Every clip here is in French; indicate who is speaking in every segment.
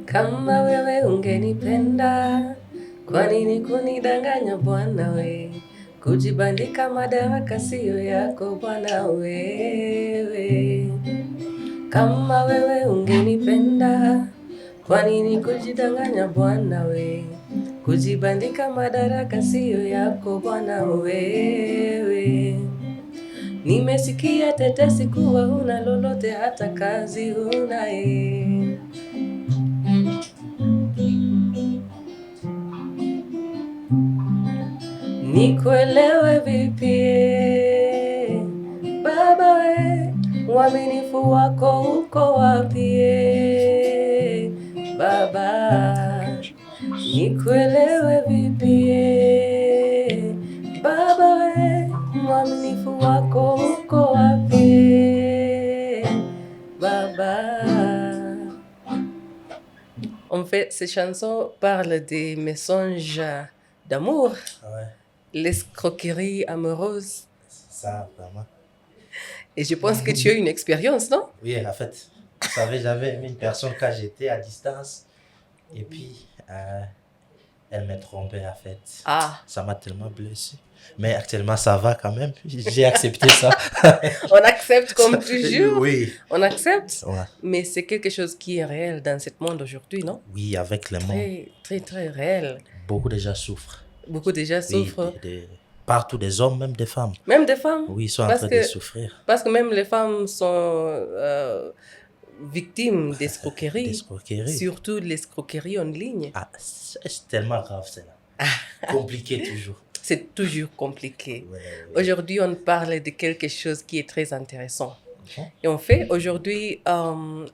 Speaker 1: Kama wewe ungenipenda, kwa nini kunidanganya bwana we? Kujibandika madaraka siyo yako bwana wewe. Kama wewe ungenipenda, kwa nini kujidanganya bwana we? Kujibandika madaraka siyo yako bwana wewe. Nimesikia tetesi kuwa huna lolote hata kazi huna Nikuelewe vipi baba we, uaminifu wako uko wapi baba? Nikuelewe vipi baba we, uaminifu wako uko wapi baba? En fait, ces chansons parlent des mensonges d'amour.
Speaker 2: Ouais.
Speaker 1: L'escroquerie amoureuse.
Speaker 2: Ça, vraiment.
Speaker 1: Et je pense que tu as une expérience, non?
Speaker 2: Oui, en fait, vous savez, j'avais aimé une personne quand j'étais à distance. Et puis, elle m'a trompé, en fait.
Speaker 1: Ah.
Speaker 2: Ça m'a tellement blessé. Mais actuellement, ça va quand même. J'ai accepté ça.
Speaker 1: On accepte comme toujours.
Speaker 2: Oui.
Speaker 1: On accepte.
Speaker 2: Ouais.
Speaker 1: Mais c'est quelque chose qui est réel dans ce monde aujourd'hui, non?
Speaker 2: Oui, avec le monde.
Speaker 1: Très, très, très réel.
Speaker 2: Beaucoup de gens souffrent.
Speaker 1: Beaucoup de gens souffrent.
Speaker 2: Oui, partout, des hommes, même des femmes.
Speaker 1: Même des femmes?
Speaker 2: Oui, ils sont en train de souffrir.
Speaker 1: Parce que même les femmes sont victimes d'escroquerie. Surtout l'escroquerie en ligne.
Speaker 2: Ah, c'est tellement grave, celle-là. Compliqué toujours.
Speaker 1: C'est toujours compliqué.
Speaker 2: Ouais.
Speaker 1: Aujourd'hui, on parle de quelque chose qui est très intéressant. Et en fait, aujourd'hui,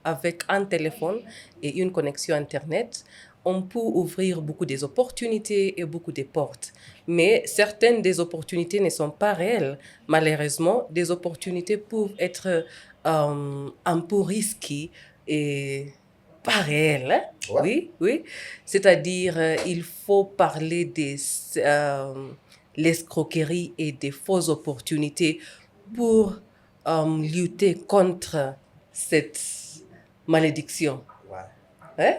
Speaker 1: avec un téléphone et une connexion Internet, on peut ouvrir beaucoup des opportunités et beaucoup de portes. Mais certaines des opportunités ne sont pas réelles. Malheureusement, des opportunités peuvent être un peu risquées et pas réelles. Hein? Ouais. Oui, oui. C'est-à-dire, il faut parler des l'escroquerie et des fausses opportunités pour lutter contre cette malédiction. Ouais. Hein?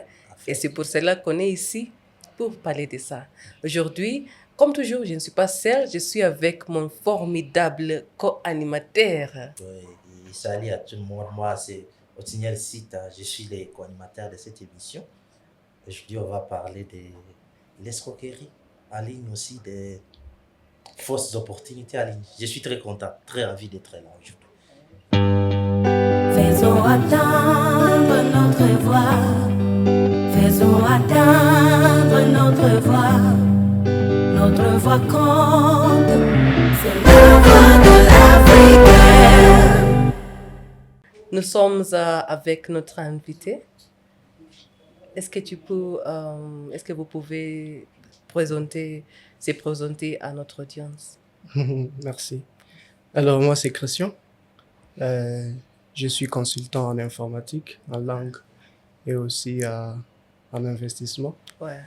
Speaker 1: Et c'est pour cela qu'on est ici, pour parler de ça. Aujourd'hui, comme toujours, je ne suis pas seule, je suis avec mon formidable co-animateur.
Speaker 2: Oui, salut à tout le monde. Moi, c'est Otignel Sita, je suis le co-animateur de cette émission. Aujourd'hui, on va parler de l'escroquerie en ligne, aussi des fausses opportunités en ligne. Je suis très content, très ravi d'être là aujourd'hui.
Speaker 3: Faisons attendre notre voix. Faisons atteindre notre voix compte, c'est la voix de l'Africain.
Speaker 1: Nous sommes avec notre invité. Est-ce que vous pouvez se présenter à notre audience?
Speaker 4: Merci. Alors moi c'est Christian. Je suis consultant en informatique, en langue et aussi en investissement.
Speaker 1: Ouais.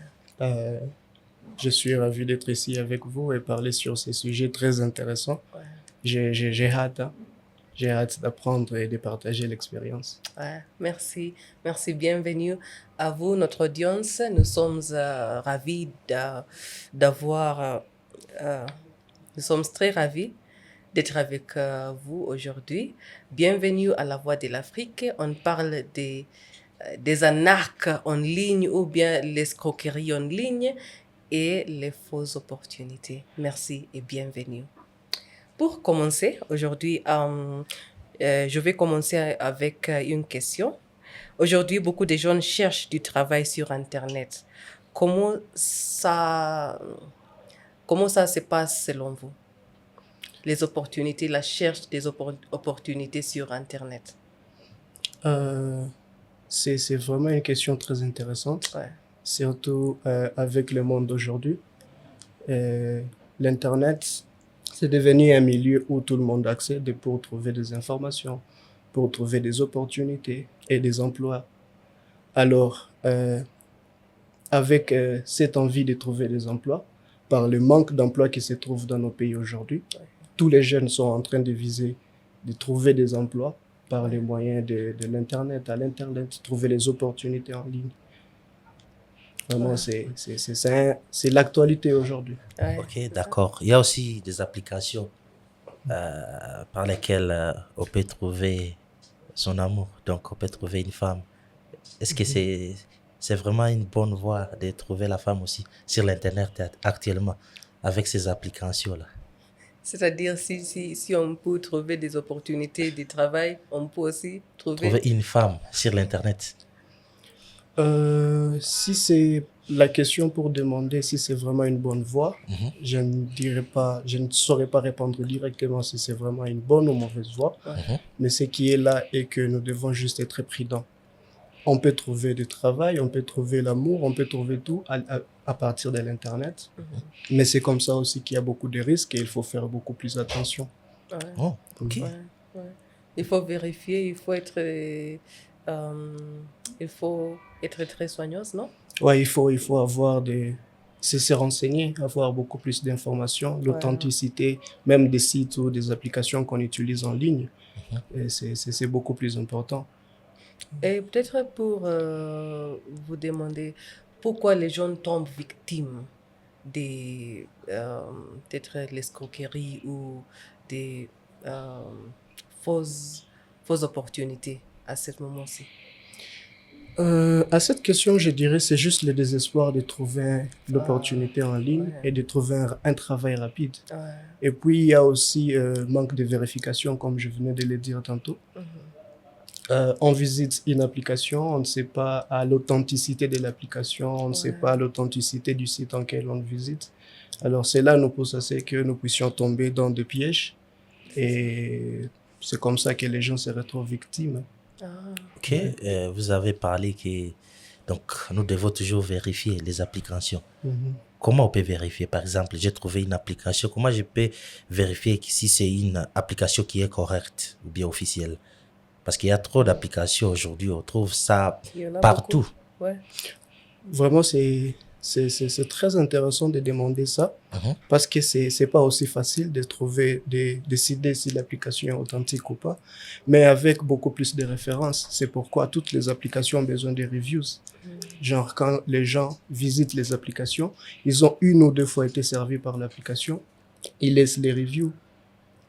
Speaker 4: Je suis ravi d'être ici avec vous et parler sur ces sujets très intéressants.
Speaker 1: Ouais.
Speaker 4: J'ai hâte, hein. J'ai hâte d'apprendre et de partager l'expérience.
Speaker 1: Ouais, merci. Merci, bienvenue à vous, notre audience. Nous sommes ravis d'avoir... nous sommes très ravis d'être avec vous aujourd'hui. Bienvenue à La Voix de l'Afrique. On parle des arnaques en ligne ou bien l'escroquerie en ligne et les fausses opportunités. Merci et bienvenue. Pour commencer, aujourd'hui, je vais commencer avec une question. Aujourd'hui, beaucoup de jeunes cherchent du travail sur Internet. Comment ça se passe selon vous? Les opportunités, la recherche des opportunités sur Internet.
Speaker 4: C'est vraiment une question très intéressante,
Speaker 1: ouais.
Speaker 4: Surtout avec le monde d'aujourd'hui. L'Internet, c'est devenu un milieu où tout le monde accède pour trouver des informations, pour trouver des opportunités et des emplois. Alors, avec cette envie de trouver des emplois, par le manque d'emplois qui se trouve dans nos pays aujourd'hui, tous les jeunes sont en train de viser de trouver des emplois par les moyens de l'Internet, à l'Internet, trouver les opportunités en ligne. Vraiment, c'est l'actualité aujourd'hui.
Speaker 1: Ouais,
Speaker 2: Ok,
Speaker 1: c'est ça.
Speaker 2: d'accord. Il y a aussi des applications par lesquelles on peut trouver son amour. Donc, on peut trouver une femme. Est-ce que c'est vraiment une bonne voie de trouver la femme aussi sur l'Internet actuellement avec ces applications-là?
Speaker 1: C'est-à-dire, si on peut trouver des opportunités de travail, on peut aussi
Speaker 2: Trouver
Speaker 1: trouver...
Speaker 2: une femme sur l'Internet.
Speaker 4: Si c'est la question pour demander si c'est vraiment une bonne voie,
Speaker 2: Mhm.
Speaker 4: je ne dirais pas, je ne saurais pas répondre directement si c'est vraiment une bonne ou mauvaise voie.
Speaker 2: Mhm.
Speaker 4: Mais ce qui est là est que nous devons juste être prudents. On peut trouver du travail, on peut trouver l'amour, on peut trouver tout à partir de l'Internet. Mais c'est comme ça aussi qu'il y a beaucoup de risques et il faut faire beaucoup plus attention.
Speaker 1: Ouais,
Speaker 2: Oh, ok.
Speaker 1: ouais, ouais. Il faut vérifier, il faut être très soigneuse, non?
Speaker 4: Ouais, il faut avoir se renseigner, avoir beaucoup plus d'informations, l'authenticité, même des sites ou des applications qu'on utilise en ligne. Et c'est beaucoup plus important.
Speaker 1: Et peut-être pour vous demander pourquoi les gens tombent victimes des peut-être l'escroquerie ou des fausses opportunités à ce moment-ci.
Speaker 4: À cette question, je dirais c'est juste le désespoir de trouver l'opportunité en ligne et de trouver un travail rapide.
Speaker 1: Ouais.
Speaker 4: Et puis, il y a aussi manque de vérification, comme je venais de le dire tantôt. On visite une application, on ne sait pas à l'authenticité de l'application, on ne sait pas l'authenticité du site en quel on visite. Alors, cela nous pousse à ce que nous puissions tomber dans des pièges. Et c'est comme ça que les gens se retrouvent victimes.
Speaker 2: Ok, vous avez parlé que donc, nous devons toujours vérifier les applications. Comment on peut vérifier? Par exemple, j'ai trouvé une application. Comment je peux vérifier si c'est une application qui est correcte ou bien officielle? Parce qu'il y a trop d'applications aujourd'hui. On trouve ça
Speaker 1: Il y en a
Speaker 2: partout.
Speaker 1: beaucoup. Ouais.
Speaker 4: Vraiment, c'est très intéressant de demander ça parce que c'est pas aussi facile de trouver, de décider si l'application est authentique ou pas, mais avec beaucoup plus de références. C'est pourquoi toutes les applications ont besoin de reviews. Genre, quand les gens visitent les applications, ils ont une ou deux fois été servis par l'application, ils laissent les reviews.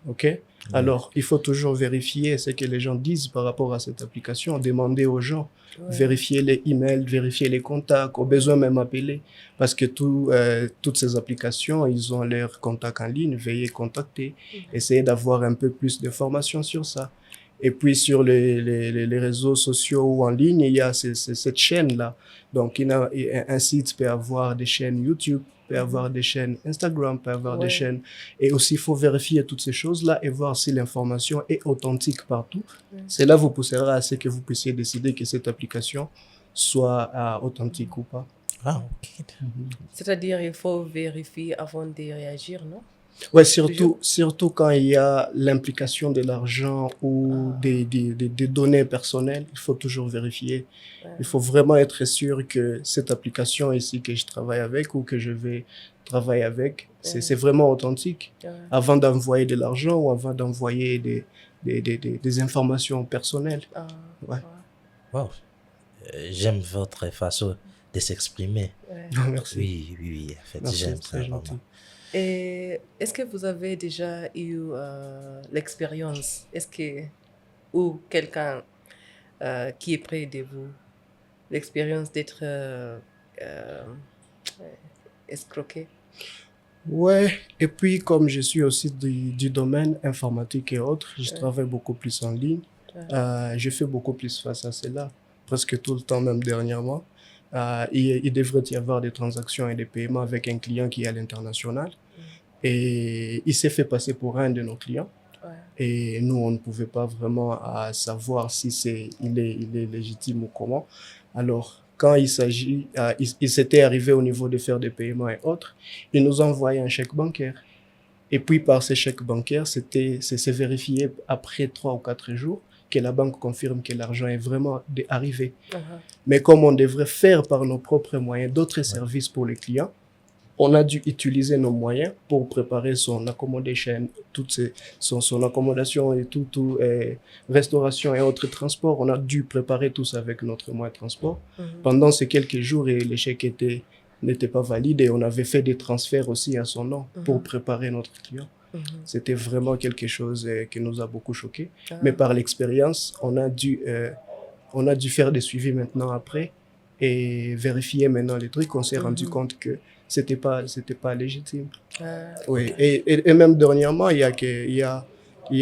Speaker 4: OK? Alors, il faut toujours vérifier ce que les gens disent par rapport à cette application, demander aux gens, vérifier les emails, vérifier les contacts, au besoin même appeler, parce que toutes ces applications, ils ont leurs contacts en ligne, veuillez contacter, essayez d'avoir un peu plus d'informations sur ça. Et puis sur les réseaux sociaux ou en ligne, il y a cette chaîne-là. Donc, un site peut avoir des chaînes YouTube, peut avoir des chaînes Instagram, peut avoir des chaînes. Et aussi, il faut vérifier toutes ces choses-là et voir si l'information est authentique partout. Cela vous poussera à ce que vous puissiez décider que cette application soit authentique ou pas.
Speaker 2: Ah, ok.
Speaker 1: C'est-à-dire, il faut vérifier avant de réagir, non?
Speaker 4: Ouais, surtout quand il y a l'implication de l'argent ou des données personnelles, il faut toujours vérifier. Il faut vraiment être sûr que cette application ici que je travaille avec ou que je vais travailler avec, c'est vraiment authentique. Avant d'envoyer de l'argent ou avant d'envoyer des informations personnelles.
Speaker 2: Wow. J'aime votre façon de s'exprimer.
Speaker 4: Merci.
Speaker 2: Oui. En fait,
Speaker 4: Merci,
Speaker 2: j'aime
Speaker 4: très
Speaker 2: ça
Speaker 4: gentil.
Speaker 2: vraiment.
Speaker 1: Et est-ce que vous avez déjà eu l'expérience, ou quelqu'un qui est près de vous, l'expérience d'être escroqué?
Speaker 4: Ouais, et puis comme je suis aussi du domaine informatique et autres, je travaille beaucoup plus en ligne. Je fais beaucoup plus face à cela, presque tout le temps, même dernièrement. Il devrait y avoir des transactions et des paiements avec un client qui est à l'international. Et il s'est fait passer pour un de nos clients. Et nous, on ne pouvait pas vraiment savoir si il est légitime ou comment. Alors, quand il s'était arrivé au niveau de faire des paiements et autres, il nous envoyait un chèque bancaire. Et puis, par ce chèque bancaire, c'est vérifié après 3 ou 4 jours que la banque confirme que l'argent est vraiment arrivé. Mais comme on devrait faire par nos propres moyens d'autres services pour les clients, on a dû utiliser nos moyens pour préparer son accommodation, son accommodation et restauration et autres transports. On a dû préparer tout ça avec notre moyen de transport. Pendant ces quelques jours, et les chèques n'étaient pas valides et on avait fait des transferts aussi à son nom pour préparer notre client. C'était vraiment quelque chose qui nous a beaucoup choqué. Mais par l'expérience, on a dû faire des suivis maintenant après et vérifier maintenant les trucs. On s'est rendu compte que c'était pas légitime. Oui. Et même dernièrement, il y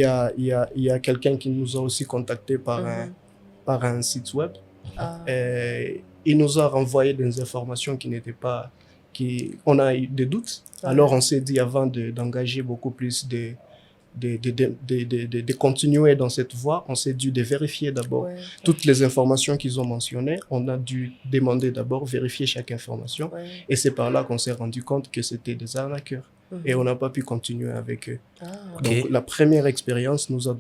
Speaker 4: a quelqu'un qui nous a aussi contacté par un site web. Il nous a renvoyé des informations qui n'étaient pas... on a eu des doutes. Alors, on s'est dit, avant d'engager beaucoup plus de continuer dans cette voie, on s'est dû de vérifier d'abord toutes les informations qu'ils ont mentionnées. On a dû demander d'abord, vérifier chaque information. Et c'est par là qu'on s'est rendu compte que c'était des arnaqueurs. Et on n'a pas pu continuer avec eux. Donc, la première expérience nous a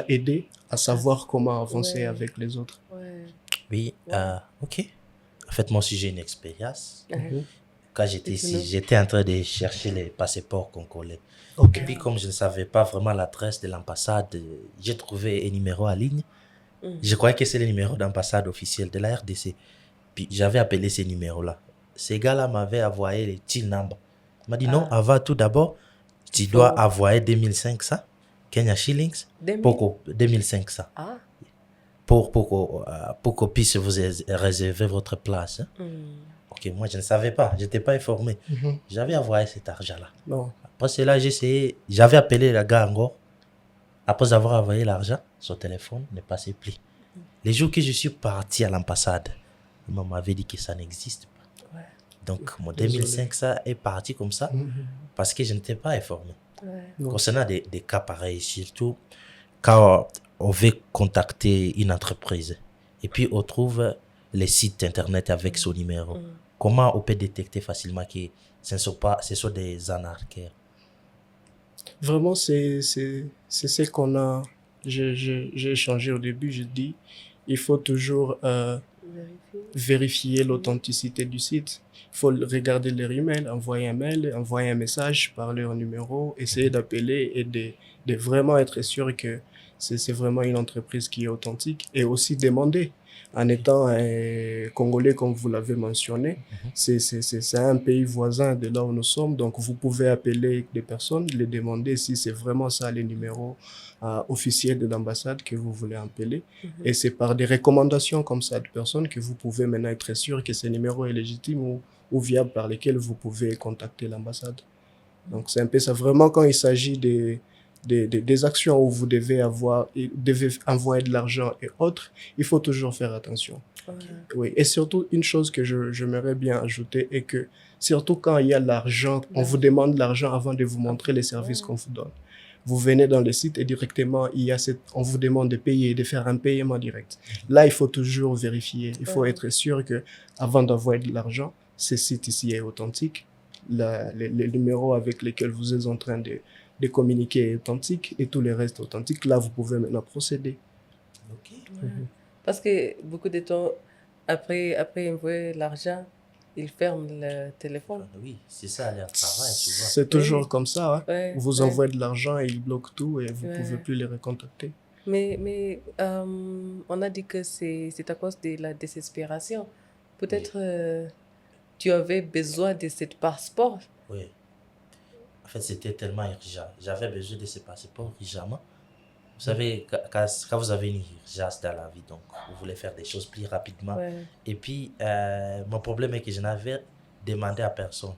Speaker 4: aidé à savoir comment avancer avec les autres.
Speaker 2: Oui, ok. En fait, moi aussi, j'ai une expérience. Quand j'étais ici, j'étais en train de chercher les passeports congolais. Et puis, comme je ne savais pas vraiment l'adresse de l'ambassade, j'ai trouvé un numéro en ligne. Je croyais que c'est le numéro d'ambassade officiel de la RDC. Puis, j'avais appelé ce numéro-là. Ces gars-là m'avaient envoyé les TIN number. Il m'a dit non, avant tout d'abord, tu dois envoyer 2500 Kenya shillings pour 2500. Pour qu'on puisse vous réserver votre place. Ok, moi je ne savais pas, je n'étais pas informé. J'avais envoyé cet argent-là. Après cela, j'avais appelé le gars encore. Après avoir envoyé l'argent, son téléphone ne passait plus. Les jours que je suis parti à l'ambassade, il m'avait dit que ça n'existe pas. Donc mon 2500 est parti comme ça parce que je n'étais pas informé. Concernant des cas pareils, surtout quand on veut contacter une entreprise et puis on trouve les sites internet avec son numéro. Comment on peut détecter facilement que ce sont des arnaqueurs?
Speaker 4: Vraiment, c'est ce qu'on a... J'ai échangé au début, je dis, il faut toujours vérifier l'authenticité du site. Il faut regarder leur email, envoyer un mail, envoyer un message par leur numéro, essayer d'appeler et de vraiment être sûr que c'est vraiment une entreprise qui est authentique, et aussi demander. En étant congolais, comme vous l'avez mentionné, c'est un pays voisin de là où nous sommes, donc vous pouvez appeler des personnes, les demander si c'est vraiment ça les numéros officiels de l'ambassade que vous voulez appeler. Et c'est par des recommandations comme ça de personnes que vous pouvez maintenant être sûr que ce numéro est légitime ou viable, par lesquels vous pouvez contacter l'ambassade. Donc c'est un peu ça. Vraiment, quand il s'agit des actions où vous devez envoyer de l'argent et autres, il faut toujours faire attention. Oui. Et surtout, une chose que j'aimerais bien ajouter est que, surtout quand il y a l'argent, on vous demande l'argent avant de vous montrer les services qu'on vous donne. Vous venez dans le site et directement, on vous demande de payer, de faire un paiement direct. Là, il faut toujours vérifier. Il faut être sûr que avant d'envoyer de l'argent, ce site ici est authentique. Les numéros avec lesquels vous êtes en train de communiquer est authentique et tout le reste authentique. Là, vous pouvez maintenant procéder.
Speaker 1: Parce que beaucoup de temps, après envoyer l'argent, ils ferment le téléphone.
Speaker 2: Oui, c'est ça leur travail souvent.
Speaker 4: C'est toujours comme ça. Vous envoyez de l'argent et ils bloquent tout et vous ne pouvez plus les recontacter.
Speaker 1: Mais on a dit que c'est à cause de la désespération. Peut-être tu avais besoin de ce passeport.
Speaker 2: Oui. En fait, c'était tellement urgent. J'avais besoin de ce passeport urgemment. Vous savez, quand vous avez une urgence dans la vie, donc vous voulez faire des choses plus rapidement. Et puis, mon problème est que je n'avais demandé à personne.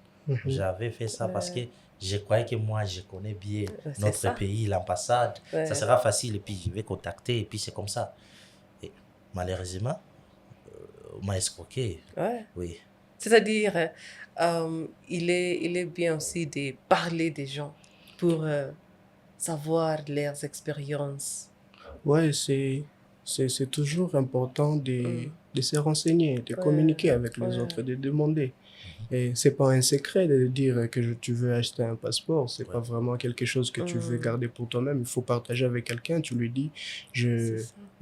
Speaker 2: J'avais fait ça parce que je croyais que moi, je connais bien notre pays, l'ambassade. Ça sera facile et puis je vais contacter et puis c'est comme ça. Et malheureusement, on m'a escroqué. Oui.
Speaker 1: C'est-à-dire, il est bien aussi de parler des gens pour savoir leurs expériences.
Speaker 4: Oui, c'est toujours important de se renseigner, de communiquer avec les autres, de demander. Et c'est pas un secret de dire que tu veux acheter un passeport. C'est pas vraiment quelque chose que tu veux garder pour toi-même. Il faut partager avec quelqu'un. Tu lui dis,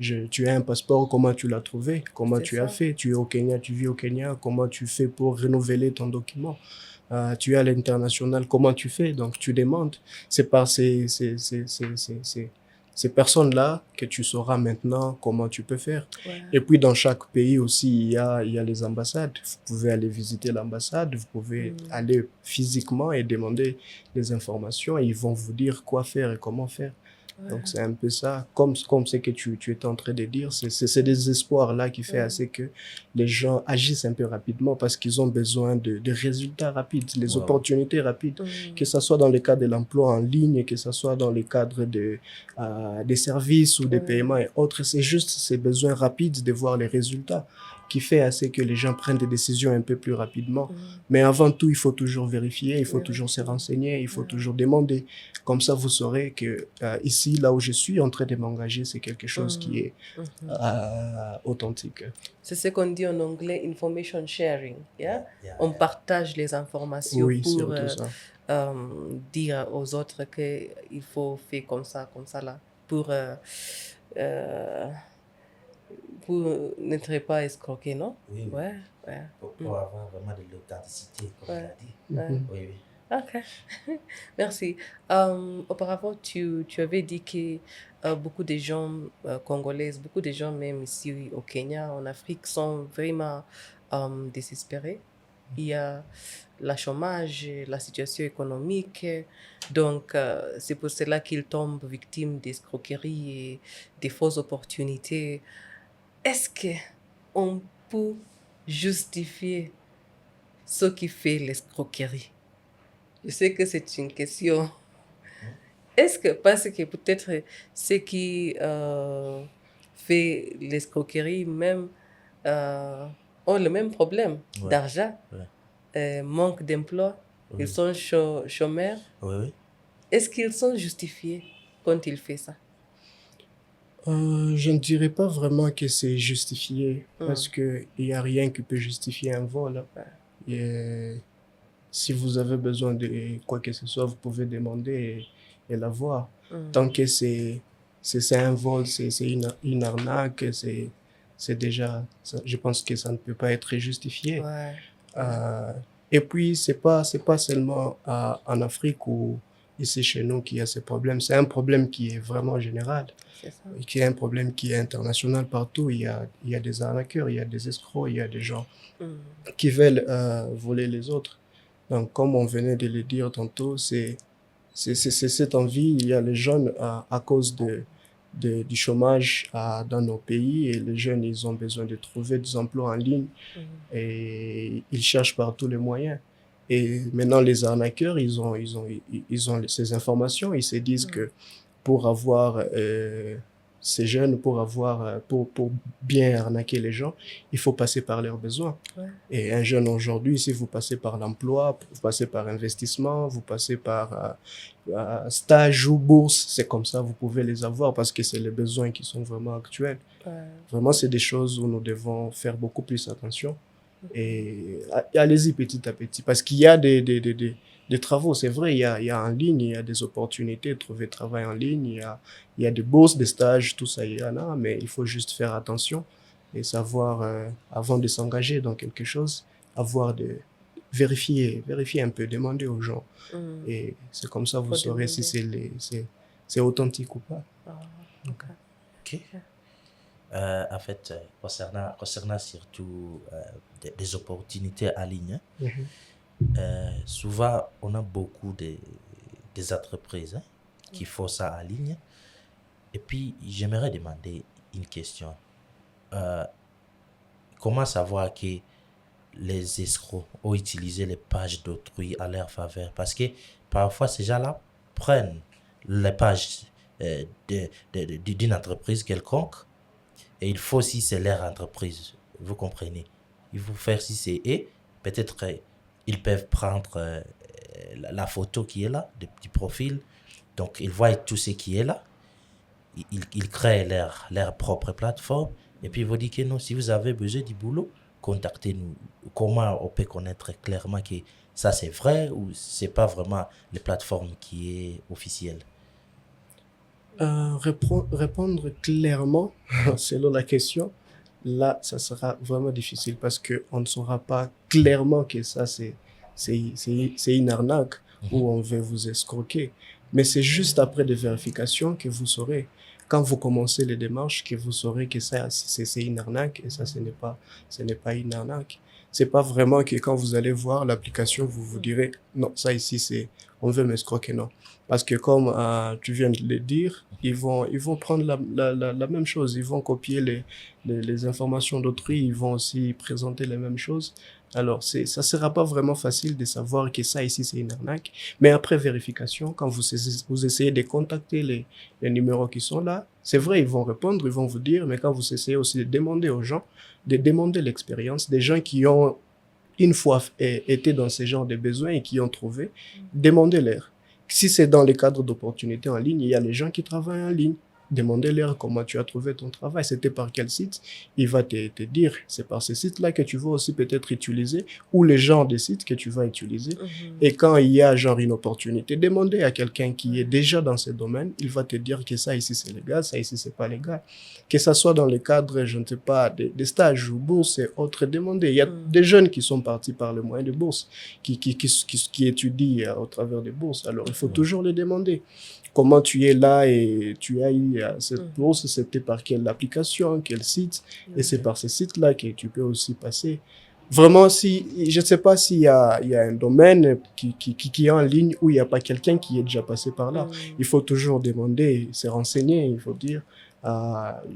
Speaker 4: tu as un passeport, comment tu l'as trouvé, comment
Speaker 1: C'est
Speaker 4: tu
Speaker 1: ça.
Speaker 4: as fait, tu es au Kenya, tu vis au Kenya, comment tu fais pour renouveler ton document. Tu es à l'international, comment tu fais? Donc, tu demandes. C'est par ces personnes-là que tu sauras maintenant comment tu peux faire.
Speaker 1: Ouais.
Speaker 4: Et puis, dans chaque pays aussi, il y a les ambassades. Vous pouvez aller visiter l'ambassade, vous pouvez aller physiquement et demander des informations et ils vont vous dire quoi faire et comment faire. Donc, c'est un peu ça. Comme ce que tu étais en train de dire, c'est des espoirs-là qui fait assez que les gens agissent un peu rapidement parce qu'ils ont besoin de résultats rapides, les
Speaker 2: Wow.
Speaker 4: opportunités rapides, que ce soit dans le cadre de l'emploi en ligne, que ce soit dans le cadre des services ou des paiements et autres. C'est juste ces besoins rapides de voir les résultats qui fait assez que les gens prennent des décisions un peu plus rapidement. Mais avant tout, il faut toujours vérifier, il faut toujours se renseigner, il faut toujours demander. Comme ça, vous saurez que ici, là où je suis en train de m'engager, c'est quelque chose qui est authentique.
Speaker 1: C'est ce qu'on dit en anglais, information sharing. Yeah?
Speaker 2: Yeah.
Speaker 1: On partage les informations
Speaker 4: Oui,
Speaker 1: pour
Speaker 4: surtout ça.
Speaker 1: dire aux autres qu'il faut faire comme ça là, pour n'être pas escroqué, non?
Speaker 2: Oui, oui.
Speaker 1: Ouais, ouais.
Speaker 2: Pour avoir vraiment de l'authenticité, comme
Speaker 1: Ouais.
Speaker 2: tu l'as dit.
Speaker 1: Ouais.
Speaker 2: Oui, oui.
Speaker 1: Ok, merci. Auparavant, tu avais dit que beaucoup de gens congolaises, beaucoup de gens même ici au Kenya, en Afrique, sont vraiment désespérés. Il y a le chômage, la situation économique. Donc, c'est pour cela qu'ils tombent victimes d'escroqueries et des fausses opportunités. Est-ce qu'on peut justifier ce qui fait l'escroquerie? Je sais que c'est une question. Est-ce que, parce que peut-être ce qui fait l'escroquerie même ont le même problème d'argent, manque d'emploi, ils sont chômeurs.
Speaker 2: Oui.
Speaker 1: Est-ce qu'ils sont justifiés quand ils font ça?
Speaker 4: Je ne dirais pas vraiment que c'est justifié parce qu'il n'y a rien qui peut justifier un vol. Et si vous avez besoin de quoi que ce soit, vous pouvez demander et l'avoir. Tant que c'est un vol, c'est une arnaque, c'est déjà, je pense que ça ne peut pas être justifié. Et puis, c'est pas seulement en Afrique ou ici chez nous qu'il y a ces problèmes. C'est un problème qui est vraiment général. Qui est un problème qui est international partout. Il y a des arnaqueurs, il y a des escrocs, il y a des gens qui veulent voler les autres. Donc, comme on venait de le dire tantôt, c'est cette envie. Il y a les jeunes à cause du chômage dans nos pays et les jeunes, ils ont besoin de trouver des emplois en ligne et ils cherchent par tous les moyens. Et maintenant, les arnaqueurs, ils ont ces informations. Ils se disent que pour avoir ces jeunes, pour bien arnaquer les gens, il faut passer par leurs besoins. Et un jeune aujourd'hui, si vous passez par l'emploi, vous passez par investissement, vous passez par stage ou bourse, c'est comme ça, vous pouvez les avoir parce que c'est les besoins qui sont vraiment actuels. Vraiment, c'est des choses où nous devons faire beaucoup plus attention. Et allez-y petit à petit, parce qu'il y a des travaux, c'est vrai, il y a en ligne, il y a des opportunités de trouver travail en ligne, il y a des bourses, des stages, tout ça, il y en a, mais il faut juste faire attention et savoir, avant de s'engager dans quelque chose, vérifier un peu, demander aux gens. Et c'est comme ça vous saurez si c'est authentique ou pas.
Speaker 2: Ok. En fait, concernant surtout des opportunités en ligne, souvent on a beaucoup des entreprises qui font ça en ligne. Et puis, j'aimerais demander une question. Comment savoir que les escrocs ont utilisé les pages d'autrui à leur faveur? Parce que parfois, ces gens-là prennent les pages d'une entreprise quelconque. Et il faut, si c'est leur entreprise, vous comprenez, il faut faire si c'est eux, peut-être ils peuvent prendre la photo qui est là, du profil, donc ils voient tout ce qui est là, ils créent leur propre plateforme, et puis ils vous disent que non, si vous avez besoin du boulot, contactez-nous. Comment on peut connaître clairement que ça c'est vrai ou c'est pas vraiment la plateforme qui est officielle?
Speaker 4: Répondre clairement, selon la question, là, ça sera vraiment difficile parce qu'on ne saura pas clairement que ça, c'est une arnaque ou on veut vous escroquer. Mais c'est juste après des vérifications que vous saurez. Quand vous commencez les démarches, que vous saurez que ça, c'est une arnaque et ça, ce n'est pas une arnaque. C'est pas vraiment que quand vous allez voir l'application, vous vous direz, non, ça ici, on veut m'escroquer, non. Parce que comme tu viens de le dire, ils vont prendre la même chose, ils vont copier les informations d'autrui, ils vont aussi présenter les mêmes choses. Alors, ça sera pas vraiment facile de savoir que ça ici, c'est une arnaque. Mais après vérification, quand vous essayez de contacter les numéros qui sont là, c'est vrai, ils vont répondre, ils vont vous dire, mais quand vous essayez aussi de demander aux gens, de demander l'expérience des gens qui ont une fois été dans ce genre de besoins et qui ont trouvé, demandez-leur. Si c'est dans le cadre d'opportunités en ligne, il y a les gens qui travaillent en ligne. Demandez-leur comment tu as trouvé ton travail, c'était par quel site. Il va te dire, c'est par ce site-là que tu vas aussi peut-être utiliser ou les genres de sites que tu vas utiliser. Et quand il y a genre une opportunité, demandez à quelqu'un qui est déjà dans ce domaine, il va te dire que ça ici c'est légal, ça ici c'est pas légal. Que ça soit dans le cadre, je ne sais pas, des stages ou bourses et autres, demandez. Il y a des jeunes qui sont partis par le moyen de bourse, qui étudient au travers des bourses. Alors il faut toujours les demander. Comment tu es là et tu as eu cette bourse, c'était par quelle application, quel site, et c'est par ce site-là que tu peux aussi passer. Vraiment, je ne sais pas s'il y a un domaine qui est en ligne où il n'y a pas quelqu'un qui est déjà passé par là. Il faut toujours demander, se renseigner, il faut dire,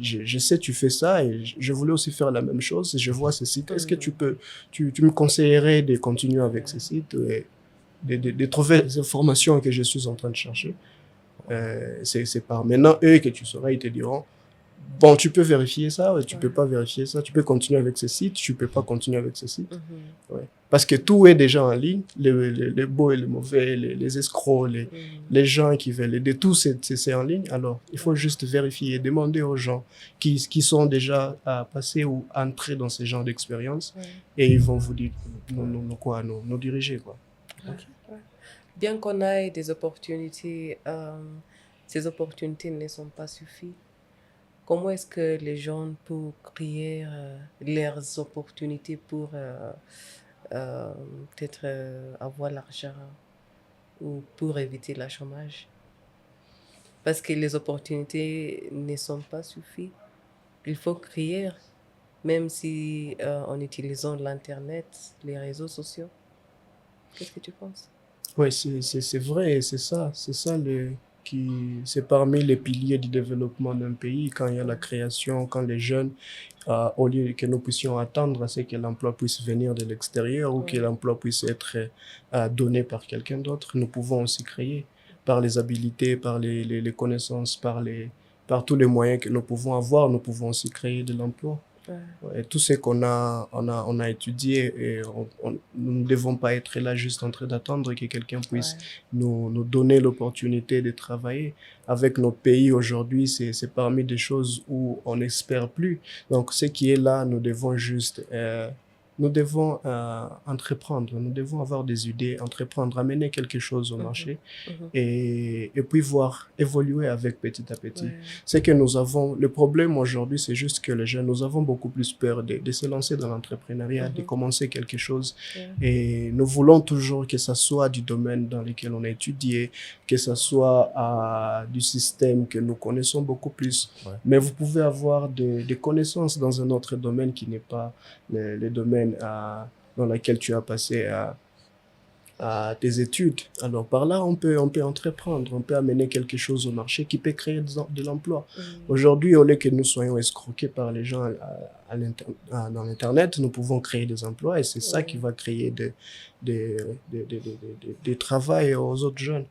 Speaker 4: je sais tu fais ça et je voulais aussi faire la même chose, je vois ce site, est-ce que tu me conseillerais de continuer avec ce site et de trouver les informations que je suis en train de chercher. C'est par maintenant eux que tu sauras, ils te diront bon, tu peux vérifier ça, tu peux pas vérifier ça, tu peux continuer avec ce site, tu peux pas continuer avec ce site. Ouais. Parce que tout est déjà en ligne, les beaux et les mauvais, les escrocs, les gens qui veulent aider, tout c'est en ligne. Alors, il faut juste vérifier, demander aux gens qui sont déjà passés ou entrés dans ce genre d'expérience et ils vont vous dire, nous diriger, quoi.
Speaker 1: Okay. Bien qu'on ait des opportunités, ces opportunités ne sont pas suffisantes. Comment est-ce que les gens peuvent créer leurs opportunités pour peut-être avoir l'argent ou pour éviter le chômage? Parce que les opportunités ne sont pas suffisantes. Il faut créer, même si en utilisant l'Internet, les réseaux sociaux. Qu'est-ce que tu penses?
Speaker 4: Oui, c'est vrai, c'est ça c'est parmi les piliers du développement d'un pays, quand il y a la création, quand les jeunes, au lieu que nous puissions attendre à ce que l'emploi puisse venir de l'extérieur ou que l'emploi puisse être donné par quelqu'un d'autre, nous pouvons aussi créer par les habiletés, par les connaissances, par tous les moyens que nous pouvons avoir, nous pouvons aussi créer de l'emploi. Et tout ce qu'on a étudié, et nous ne devons pas être là juste en train d'attendre que quelqu'un puisse nous donner l'opportunité de travailler. Avec notre pays aujourd'hui, c'est parmi des choses où on n'espère plus. Donc, ce qui est là, nous devons juste nous devons entreprendre, nous devons avoir des idées, entreprendre, amener quelque chose au marché et puis voir évoluer avec petit à petit. C'est que nous avons, le problème aujourd'hui, c'est juste que les jeunes, nous avons beaucoup plus peur de se lancer dans l'entrepreneuriat, de commencer quelque chose et nous voulons toujours que ça soit du domaine dans lequel on a étudié, que ça soit du système que nous connaissons beaucoup plus. Mais vous pouvez avoir des connaissances dans un autre domaine qui n'est pas le domaine dans lequel tu as passé à tes études. Alors par là, on peut entreprendre, on peut amener quelque chose au marché qui peut créer de l'emploi. Aujourd'hui, au lieu que nous soyons escroqués par les gens dans l'Internet, nous pouvons créer des emplois et c'est ça qui va créer des travail aux autres jeunes.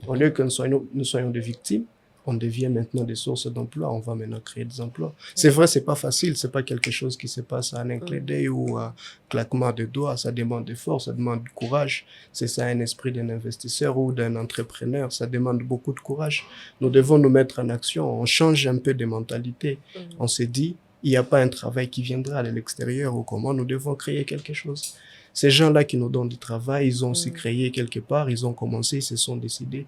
Speaker 4: Au lieu que nous soyons des victimes, on devient maintenant des sources d'emploi, on va maintenant créer des emplois. C'est vrai, c'est pas facile, c'est pas quelque chose qui se passe en un clin d'œil ou un claquement de doigts, ça demande d'effort, ça demande du courage. C'est ça un esprit d'un investisseur ou d'un entrepreneur, ça demande beaucoup de courage. Nous devons nous mettre en action, on change un peu de mentalité. On se dit, il n'y a pas un travail qui viendra de l'extérieur ou comment, nous devons créer quelque chose. Ces gens-là qui nous donnent du travail, ils ont aussi créé quelque part, ils ont commencé, ils se sont décidés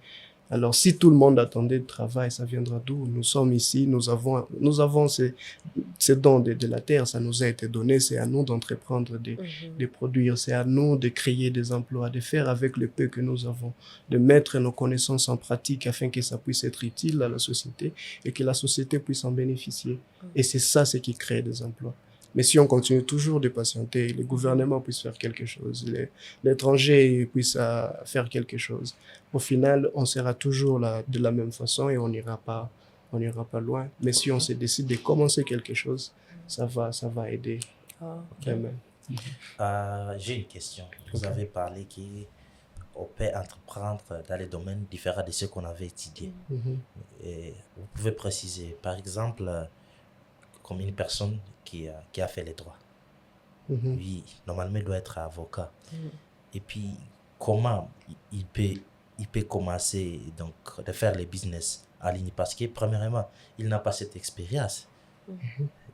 Speaker 4: Alors, si tout le monde attendait le travail, ça viendra d'où? Nous sommes ici, nous avons ces dons de la terre, ça nous a été donné, c'est à nous d'entreprendre, de produire, c'est à nous de créer des emplois, de faire avec le peu que nous avons, de mettre nos connaissances en pratique afin que ça puisse être utile à la société et que la société puisse en bénéficier. Et c'est ça ce qui crée des emplois. Mais si on continue toujours de patienter, les gouvernements puissent faire quelque chose, l'étranger puisse faire quelque chose, au final, on sera toujours là de la même façon et on n'ira pas loin. Mais si on se décide de commencer quelque chose, ça va aider. Vraiment.
Speaker 2: J'ai une question. Vous avez parlé qu'on peut entreprendre dans les domaines différents de ceux qu'on avait étudiés. Et vous pouvez préciser, par exemple, comme une personne qui a fait les droits. Oui, normalement, il doit être avocat. Et puis, comment il peut commencer donc, de faire les business en ligne? Parce que, premièrement, il n'a pas cette expérience.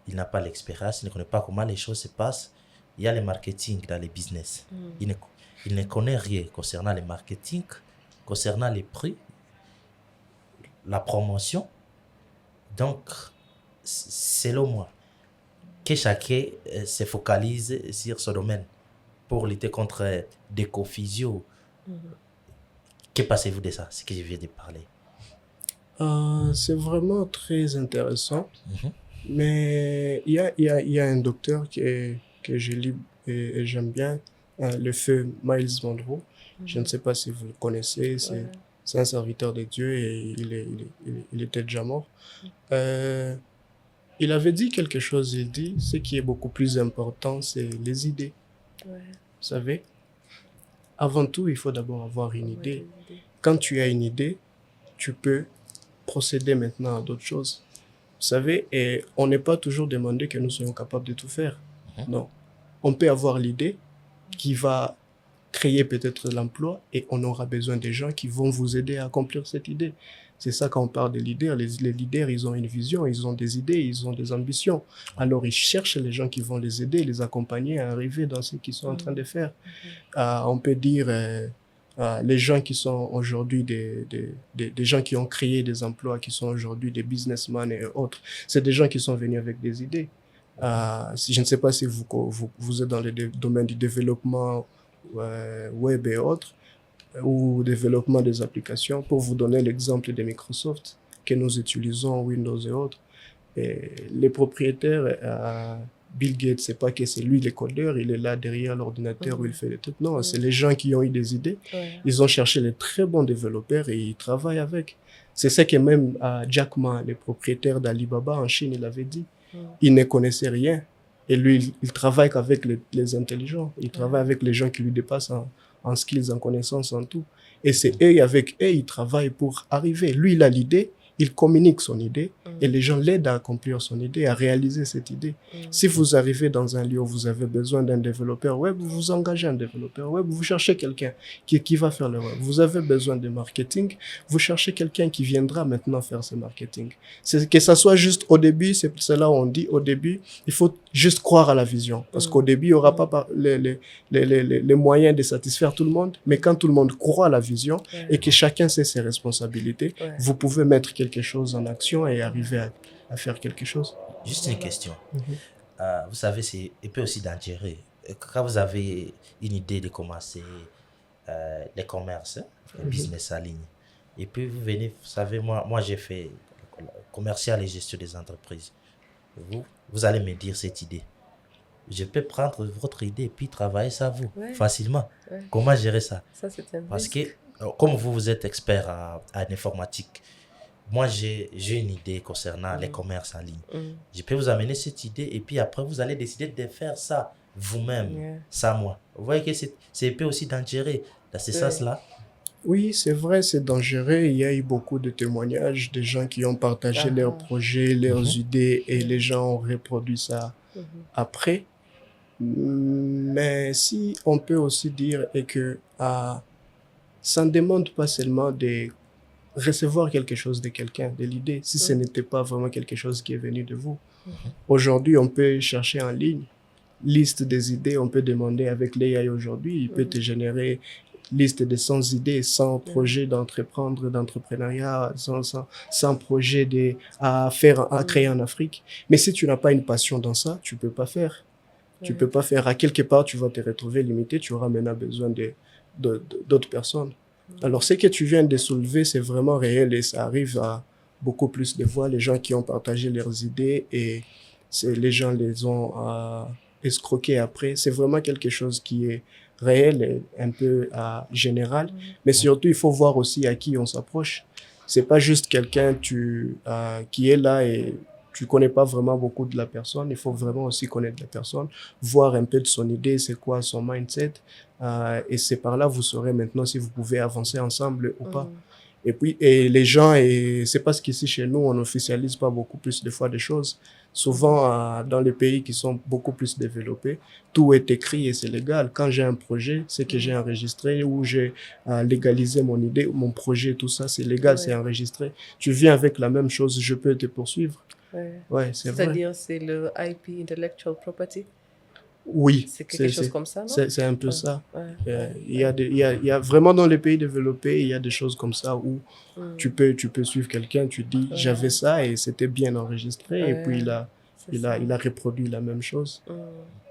Speaker 2: Il n'a pas l'expérience, il ne connaît pas comment les choses se passent. Il y a le marketing dans les business. Il ne connaît rien concernant le marketing, concernant les prix, la promotion. Donc, selon moi, que chacun se focalise sur ce domaine pour lutter contre des confusions. Que pensez-vous de ça, ce que je viens de parler?
Speaker 4: C'est vraiment très intéressant. Mais il y a un docteur que je lis et j'aime bien, le feu Miles Monroe. Je ne sais pas si vous le connaissez, c'est un serviteur de Dieu et il était déjà mort. Il avait dit quelque chose, il dit, ce qui est beaucoup plus important, c'est les idées. Vous savez, avant tout, il faut d'abord avoir une idée. Quand tu as une idée, tu peux procéder maintenant à d'autres choses. Vous savez, et on n'est pas toujours demandé que nous soyons capables de tout faire. Non. On peut avoir l'idée qui va créer peut-être l'emploi et on aura besoin des gens qui vont vous aider à accomplir cette idée. C'est ça quand on parle des leaders. Les leaders, ils ont une vision, ils ont des idées, ils ont des ambitions. Alors, ils cherchent les gens qui vont les aider, les accompagner à arriver dans ce qu'ils sont en train de faire. On peut dire les gens qui sont aujourd'hui des gens qui ont créé des emplois, qui sont aujourd'hui des businessmen et autres. C'est des gens qui sont venus avec des idées. Je ne sais pas si vous êtes dans le domaine du développement web et autres, ou développement des applications. Pour vous donner l'exemple de Microsoft que nous utilisons, Windows et autres, et les propriétaires, Bill Gates, c'est pas que c'est lui le codeur, il est là derrière l'ordinateur où il fait les trucs. Non, c'est les gens qui ont eu des idées. Ils ont cherché les très bons développeurs et ils travaillent avec. C'est ce que même Jack Ma, le propriétaire d'Alibaba en Chine, il avait dit. Il ne connaissait rien. Et lui, il travaille qu'avec les intelligents. Il travaille avec les gens qui lui dépassent en skills, en connaissances, en tout. Et c'est eux, avec eux, il travaille pour arriver. Lui, il a l'idée, il communique son idée et les gens l'aident à accomplir son idée, à réaliser cette idée. Si vous arrivez dans un lieu où vous avez besoin d'un développeur web, vous engagez un développeur web, vous cherchez quelqu'un qui va faire le web. Vous avez besoin de marketing, vous cherchez quelqu'un qui viendra maintenant faire ce marketing. C'est que ça soit juste au début, c'est là où on dit au début, il faut juste croire à la vision. Parce qu'au début, il n'y aura pas les moyens de satisfaire tout le monde, mais quand tout le monde croit à la vision et que chacun sait ses responsabilités, vous pouvez mettre quelque chose en action et arriver à faire quelque chose.
Speaker 2: Juste une question. Vous savez, c'est un peu aussi dangereux. Quand vous avez une idée de commencer les commerces, le business en ligne, et puis vous venez, vous savez, moi j'ai fait commercial et gestion des entreprises. Vous allez me dire cette idée. Je peux prendre votre idée et puis travailler ça vous facilement. Comment gérer ça?
Speaker 1: Ça, c'est un
Speaker 2: Parce
Speaker 1: risque.
Speaker 2: que, comme vous êtes expert en informatique, moi j'ai une idée concernant les commerces en ligne. Je peux vous amener cette idée et puis après vous allez décider de faire ça vous-même, sans moi. Vous voyez que c'est un peu aussi dangereux dans ce sens-là.
Speaker 4: Oui, c'est vrai, c'est dangereux. Il y a eu beaucoup de témoignages de gens qui ont partagé leurs projets, leurs idées et les gens ont reproduit ça après. Mais si on peut aussi dire et que ça ne demande pas seulement de recevoir quelque chose de quelqu'un, de l'idée, si ce n'était pas vraiment quelque chose qui est venu de vous. Aujourd'hui, on peut chercher en ligne, liste des idées, on peut demander avec l'AI aujourd'hui, il peut te générer liste de 100 idées, 100 projets d'entrepreneuriat, 100 projets à créer en Afrique. Mais si tu n'as pas une passion dans ça, tu peux pas faire. Tu peux pas faire. À quelque part, tu vas te retrouver limité. Tu auras maintenant besoin d'autres personnes. Alors, ce que tu viens de soulever, c'est vraiment réel et ça arrive à beaucoup plus de fois. Les gens qui ont partagé leurs idées et les gens les ont escroqués après. C'est vraiment quelque chose qui est réel et un peu général. Mais surtout, il faut voir aussi à qui on s'approche. C'est pas juste quelqu'un qui est là et tu connais pas vraiment beaucoup de la personne. Il faut vraiment aussi connaître la personne, voir un peu de son idée, c'est quoi son mindset. Et c'est par là vous saurez maintenant si vous pouvez avancer ensemble ou pas. Et puis, les gens, et c'est parce qu'ici chez nous, on n'officialise pas beaucoup plus de fois des choses. Souvent, dans les pays qui sont beaucoup plus développés, tout est écrit et c'est légal. Quand j'ai un projet, c'est que j'ai enregistré ou j'ai légalisé mon idée, mon projet, tout ça, c'est légal, c'est enregistré. Tu viens avec la même chose, je peux te poursuivre. Ouais, c'est vrai.
Speaker 1: C'est-à-dire, c'est le IP, Intellectual Property?
Speaker 4: Oui.
Speaker 1: C'est quelque chose comme ça, non?
Speaker 4: C'est un peu ça. Il y a vraiment dans les pays développés, il y a des choses comme ça où tu peux suivre quelqu'un, tu dis j'avais ça et c'était bien enregistré et puis il a reproduit la même chose.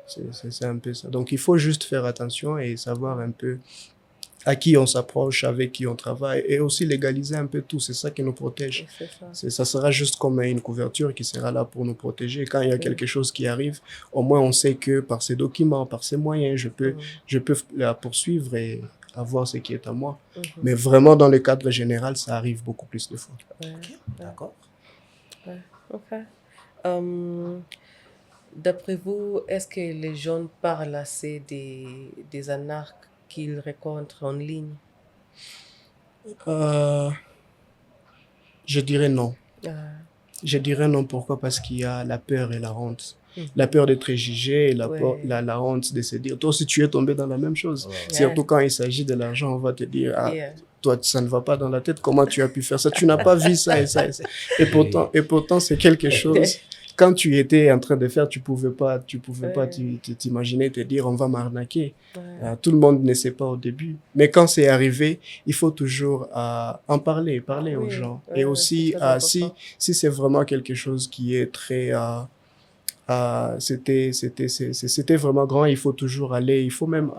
Speaker 4: C'est un peu ça. Donc il faut juste faire attention et savoir un peu à qui on s'approche, avec qui on travaille et aussi légaliser un peu tout. C'est ça qui nous protège. Ça sera juste comme une couverture qui sera là pour nous protéger. Quand il y a quelque chose qui arrive, au moins on sait que par ces documents, par ces moyens, je peux la poursuivre et avoir ce qui est à moi. Mais vraiment dans le cadre général, ça arrive beaucoup plus de fois.
Speaker 2: D'accord.
Speaker 1: Ok. D'après vous, est-ce que les jeunes parlent assez des anarques qu'ils rencontrent en ligne?
Speaker 4: Je dirais non. Je dirais non, pourquoi? Parce qu'il y a la peur et la honte. La peur d'être jugé et la honte de se dire, toi aussi tu es tombé dans la même chose. Surtout quand il s'agit de l'argent, on va te dire, toi ça ne va pas dans la tête, comment tu as pu faire ça? Tu n'as pas vu ça et ça et ça. Et pourtant c'est quelque chose... Quand tu étais en train de faire, tu pouvais pas t'imaginer, te dire, on va m'arnaquer. Tout le monde ne sait pas au début. Mais quand c'est arrivé, il faut toujours en parler aux gens. Et aussi, si c'est vraiment quelque chose qui est très... c'était vraiment grand, il faut toujours aller, il faut même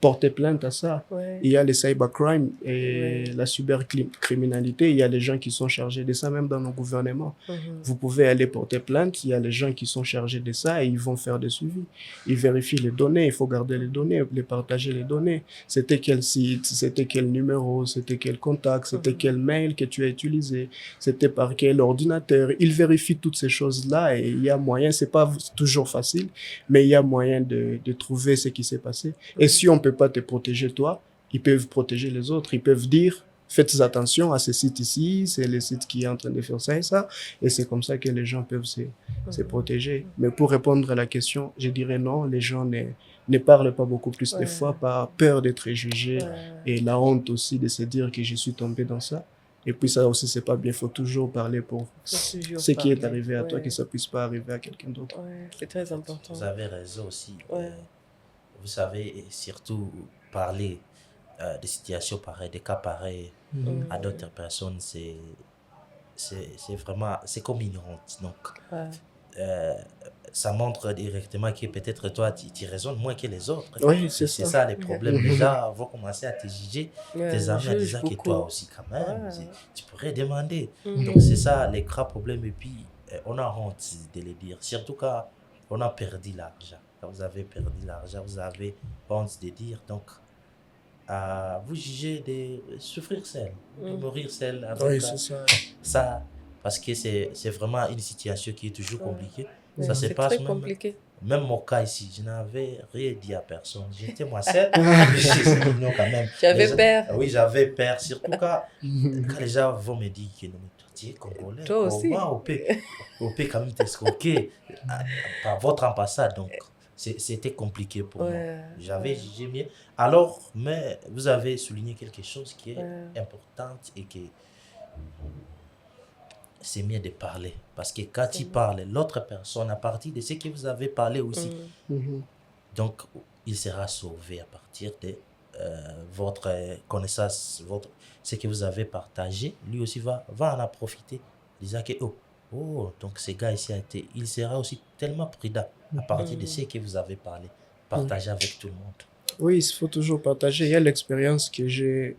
Speaker 4: porter plainte à ça. Il y a les cybercrimes et la cybercriminalité, il y a les gens qui sont chargés de ça, même dans nos gouvernements. Vous pouvez aller porter plainte, il y a les gens qui sont chargés de ça et ils vont faire des suivis. Ils vérifient les données, il faut garder les données, les partager les données. C'était quel site, c'était quel numéro, c'était quel contact, c'était quel mail que tu as utilisé, c'était par quel ordinateur. Ils vérifient toutes ces choses-là et il y a moyen, c'est pas toujours facile, mais il y a moyen de trouver ce qui s'est passé. Et si on peut pas te protéger toi, ils peuvent protéger les autres. Ils peuvent dire, faites attention à ce site ici, c'est le site qui est en train de faire ça et ça. Et c'est comme ça que les gens peuvent se protéger. Mais pour répondre à la question, je dirais non, les gens ne parlent pas beaucoup plus de fois par peur d'être jugés et la honte aussi de se dire que je suis tombé dans ça. Et puis ça aussi, c'est pas bien. Il faut toujours parler pour ce qui est arrivé à toi, que ça puisse pas arriver à quelqu'un d'autre.
Speaker 1: C'est très important.
Speaker 2: Vous avez raison aussi. Vous savez, et surtout parler de situations pareilles, de cas pareils à d'autres personnes, c'est vraiment, c'est comme une honte. Donc, ça montre directement que peut-être toi, tu raisonnes moins que les autres.
Speaker 4: Oui, c'est
Speaker 2: ça. C'est ça les problèmes. Les gens vont commencer à te juger, tes amis, en disant que toi aussi, quand même, tu pourrais demander. Donc, c'est ça les grands problèmes. Et puis, on a honte de le dire, surtout quand on a perdu l'argent. Quand vous avez perdu l'argent, vous avez honte de dire. Donc, vous jugez de souffrir seul, de mourir seul.
Speaker 4: Oui, c'est ça.
Speaker 2: Ça, parce que c'est vraiment une situation qui est toujours compliquée. Ça se passe
Speaker 1: très compliqué.
Speaker 2: Même mon cas ici, je n'avais rien dit à personne. J'étais moi seul, mais c'est mignon quand même.
Speaker 1: J'avais peur.
Speaker 2: Oui, j'avais peur, surtout quand les gens vont me dire que non, mais toi, tu es congolais.
Speaker 1: Toi aussi.
Speaker 2: On peut quand même t'escroquer par votre ambassade. Donc, c'était compliqué pour moi. J'avais jugé mieux. Alors, mais vous avez souligné quelque chose qui est important et que c'est mieux de parler. Parce que quand tu parles, l'autre personne, à partir de ce que vous avez parlé aussi, donc il sera sauvé à partir de votre connaissance, ce que vous avez partagé, lui aussi va en profiter, disant que, donc ce gars ici il sera aussi tellement prudent à partir de ce que vous avez parlé, partager avec tout le monde.
Speaker 4: Oui, il faut toujours partager. Il y a l'expérience que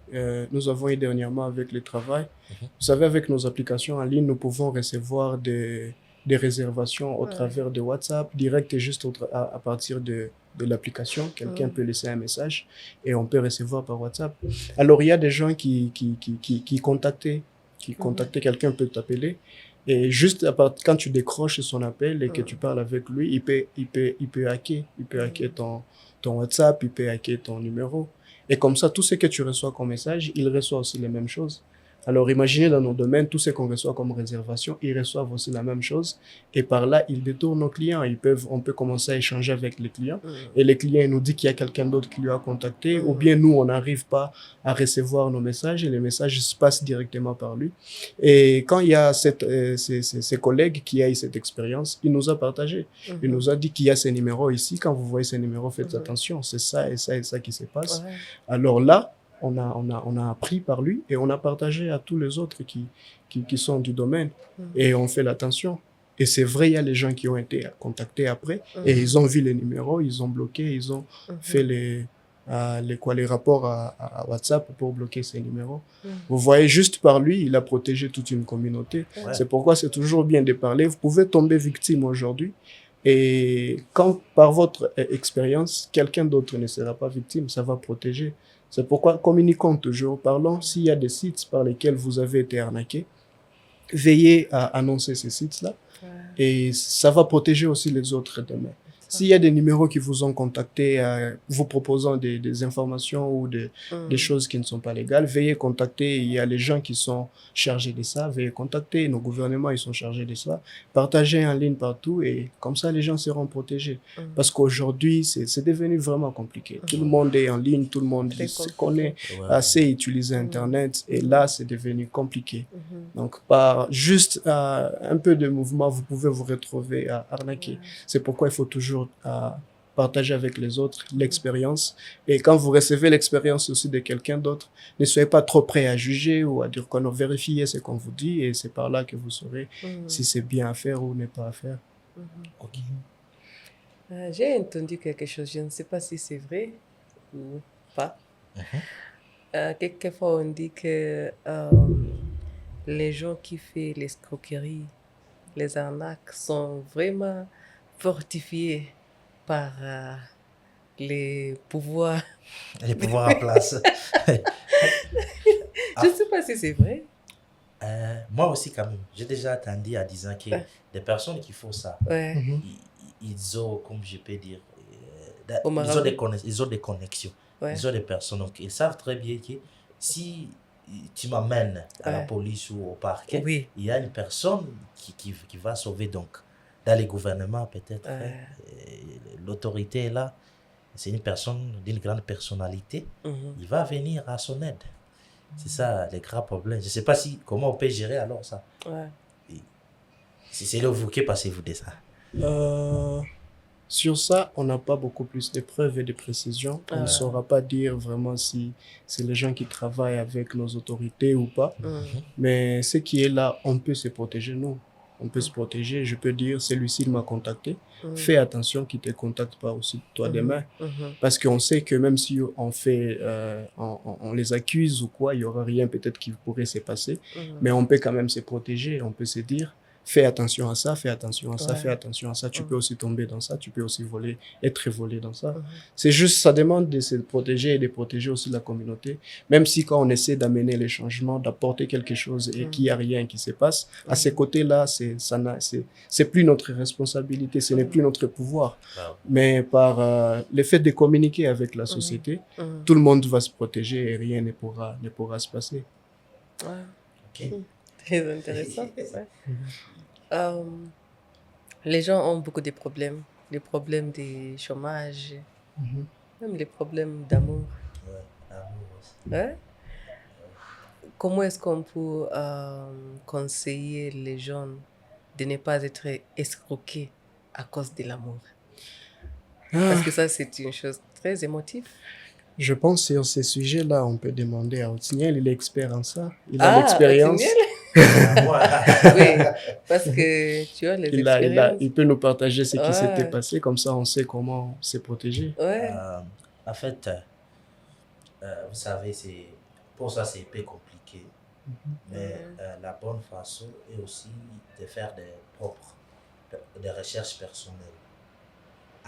Speaker 4: nous avons eu dernièrement avec le travail. Vous savez, avec nos applications en ligne, nous pouvons recevoir des réservations au travers de WhatsApp, direct et juste à partir de l'application. Quelqu'un peut laisser un message et on peut recevoir par WhatsApp. Alors, il y a des gens qui contactaient, quelqu'un peut t'appeler. Et juste quand tu décroches son appel et que tu parles avec lui, il peut hacker. Il peut hacker ton WhatsApp, il peut hacker ton numéro. Et comme ça, tout ce que tu reçois comme message, il reçoit aussi les mêmes choses. Alors, imaginez dans nos domaines, tout ce qu'on reçoit comme réservation, ils reçoivent aussi la même chose. Et par là, ils détournent nos clients. On peut commencer à échanger avec les clients. Et les clients, ils nous disent qu'il y a quelqu'un d'autre qui lui a contacté. Ou bien nous, on n'arrive pas à recevoir nos messages et les messages se passent directement par lui. Et quand il y a ces collègues qui ont eu cette expérience, il nous a partagé. Il nous a dit qu'il y a ces numéros ici. Quand vous voyez ces numéros, faites attention. C'est ça et ça et ça qui se passe. Alors là, on a appris par lui et on a partagé à tous les autres qui sont du domaine et on fait l'attention. Et c'est vrai, il y a les gens qui ont été contactés après et ils ont vu les numéros, ils ont bloqué, ils ont fait les rapports à WhatsApp pour bloquer ces numéros. Vous voyez, juste par lui, il a protégé toute une communauté. C'est pourquoi c'est toujours bien de parler. Vous pouvez tomber victime aujourd'hui. Et quand, par votre expérience, quelqu'un d'autre ne sera pas victime, ça va protéger. C'est pourquoi communiquons toujours, parlons. S'il y a des sites par lesquels vous avez été arnaqué, veillez à annoncer ces sites-là et ça va protéger aussi les autres demain. S'il y a des numéros qui vous ont contacté vous proposant des informations ou des choses qui ne sont pas légales, veuillez contacter. Il y a les gens qui sont chargés de ça, veuillez contacter. Nos gouvernements, ils sont chargés de ça. Partagez en ligne partout et comme ça, les gens seront protégés. Parce qu'aujourd'hui, c'est devenu vraiment compliqué. Tout le monde est en ligne, tout le monde se connaît, sait utiliser Internet et là, c'est devenu compliqué. Donc, par juste un peu de mouvement, vous pouvez vous retrouver arnaqué. C'est pourquoi il faut toujours partager avec les autres l'expérience. Et quand vous recevez l'expérience aussi de quelqu'un d'autre, ne soyez pas trop prêt à juger ou à dire qu'on a vérifié ce qu'on vous dit et c'est par là que vous saurez si c'est bien à faire ou n'est pas à faire.
Speaker 2: Ok.
Speaker 1: J'ai entendu quelque chose, je ne sais pas si c'est vrai ou pas. Quelquefois, on dit que les gens qui font l'escroquerie, les arnaques, sont vraiment fortifiés par les pouvoirs.
Speaker 2: Les pouvoirs en place.
Speaker 1: Je ne sais pas si c'est vrai.
Speaker 2: Moi aussi, quand même, j'ai déjà entendu à disant que des personnes qui font ça, ils ont, comme je peux dire, ils ont des connexions. Ils ont des personnes. Donc, ils savent très bien que si tu m'amènes à la police ou au parquet, il y a une personne qui va sauver. Donc, dans les gouvernements, peut-être, l'autorité est là. C'est une personne d'une grande personnalité. Il va venir à son aide. C'est ça, les grands problèmes. Je ne sais pas comment on peut gérer alors ça. Si c'est là vous qui passez-vous de ça.
Speaker 4: Sur ça, on n'a pas beaucoup plus de preuves et de précisions. On ne saura pas dire vraiment si c'est les gens qui travaillent avec nos autorités ou pas. Mais ce qui est là, on peut se protéger, nous. On peut se protéger. Je peux dire, celui-ci il m'a contacté. Fais attention qu'il ne te contacte pas aussi toi demain. Parce qu'on sait que même si on fait, on les accuse ou quoi, il n'y aura rien peut-être qui pourrait se passer. Mais on peut quand même se protéger. On peut se dire, fais attention à ça, fais attention à ça, fais attention à ça. Tu peux aussi tomber dans ça, tu peux aussi être volé dans ça. C'est juste, ça demande de se protéger et de protéger aussi la communauté. Même si quand on essaie d'amener les changements, d'apporter quelque chose et qu'il n'y a rien qui se passe, à ces côtés-là, c'est plus notre responsabilité, ce n'est plus notre pouvoir. Mais par le fait de communiquer avec la société, tout le monde va se protéger et rien ne pourra se passer.
Speaker 1: Très intéressant. Les gens ont beaucoup de problèmes. Les problèmes de chômage, même les problèmes d'amour. Comment est-ce qu'on peut conseiller les jeunes de ne pas être escroqués à cause de l'amour? Parce que ça, c'est une chose très émotive.
Speaker 4: Je pense que sur ces sujets-là, on peut demander à Otignel, il est expert en ça. Il a
Speaker 1: Ah,
Speaker 4: l'expérience.
Speaker 1: Otiniel?
Speaker 2: Moi,
Speaker 1: Oui, parce que tu as les expériences.
Speaker 4: Il peut nous partager ce qui s'était
Speaker 1: Ouais,
Speaker 4: passé, comme ça on sait comment se protéger.
Speaker 1: ouais.
Speaker 2: en fait, vous savez, pour ça, c'est un peu compliqué. Mais la bonne façon est aussi de faire des recherches personnelles.